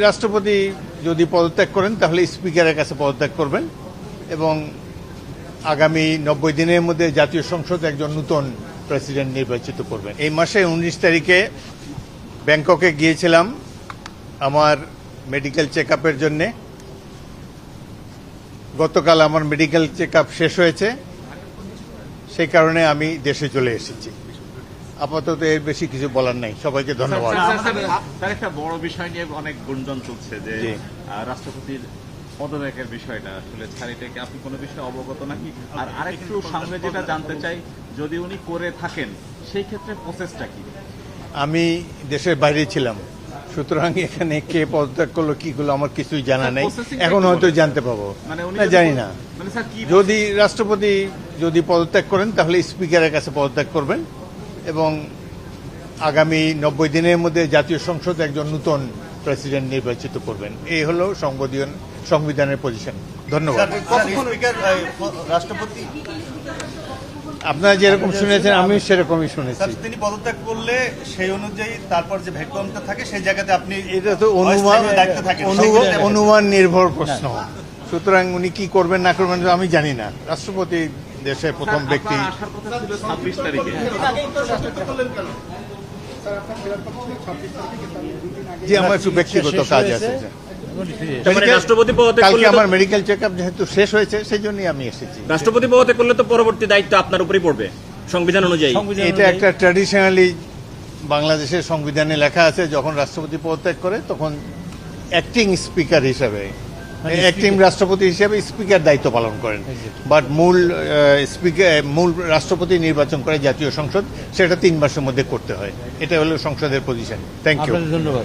রাষ্ট্রপতি যদি পদত্যাগ করেন তাহলে স্পিকারের কাছে পদত্যাগ করবেন এবং আগামী 90 দিনের মধ্যে জাতীয় সংসদ একজন নতুন প্রেসিডেন্ট নির্বাচিত করবেন। এই মাসে 19 তারিখে ব্যাংককে গিয়েছিলাম আমার মেডিকেল চেক আপের জন্য। গতকাল আমার মেডিকেল চেক আপ শেষ হয়েছে, সেই কারণে আমি দেশে চলে এসেছি। আপাতত এর বেশি কিছু বলার নাই। সবাইকে ধন্যবাদ। তার একটা বড় বিষয় নিয়ে অনেক গুঞ্জন চলছে যে রাষ্ট্রপতির পদত্যাগের বিষয়টা, আসলে ছাড়িটাকে আপনি কোনো বিষয়ে অবগত নাকি? আর আরেকটু সামনে যেটা জানতে চাই, যদি উনি করে থাকেন সেই ক্ষেত্রে প্রসেসটা কি? আমি দেশের বাইরে ছিলাম, সুতরাং এখানে কে পদত্যাগ করলো কি করলো আমার কিছুই জানা নেই। এখন হয়তো জানতে পাবো, জানি না। যদি রাষ্ট্রপতি যদি পদত্যাগ করেন তাহলে স্পিকারের কাছে পদত্যাগ করবেন এবং আগামী 90 দিনের মধ্যে জাতীয় সংসদ একজন নতুন প্রেসিডেন্ট নির্বাচিত করবেন। এই হলো সংবিধানের পজিশন। ধন্যবাদ। রাষ্ট্রপতি আপনারা যেরকম শুনেছেন আমি সেরকমই শুনেছি। তিনি পদত্যাগ করলে সেই অনুযায়ী তারপর যে ভ্যাকুয়ামটা থাকে সেই জায়গাতে আপনি এটা তো অনুমান নির্ভর প্রশ্ন, সুতরাং উনি কি করবেন না করবেন আমি জানি না। রাষ্ট্রপতি দেশের প্রথম ব্যক্তি। আসার কথা ছিল 26 তারিখে। যে আমার একটু ব্যক্তিগত কাজ আছে, কালকে আমার মেডিকেল চেক আপ যেহেতু শেষ হয়েছে সেই জন্যই আমি এসেছি। রাষ্ট্রপতি পদত্যাগ করলে তো পরবর্তী দায়িত্ব আপনার উপরই পড়বে সংবিধান অনুযায়ী। এটা একটা ট্র্যাডিশনালি বাংলাদেশের সংবিধানে লেখা আছে, যখন রাষ্ট্রপতি পদত্যাগ করে তখন অ্যাক্টিং স্পিকার হিসাবে, অ্যাক্টিং রাষ্ট্রপতি হিসেবে স্পিকার দায়িত্ব পালন করেন, বাট মূল রাষ্ট্রপতি নির্বাচন করে জাতীয় সংসদ, সেটা 3 মাসের মধ্যে করতে হয়। এটা হলো সংসদের পজিশন। Thank you. ধন্যবাদ।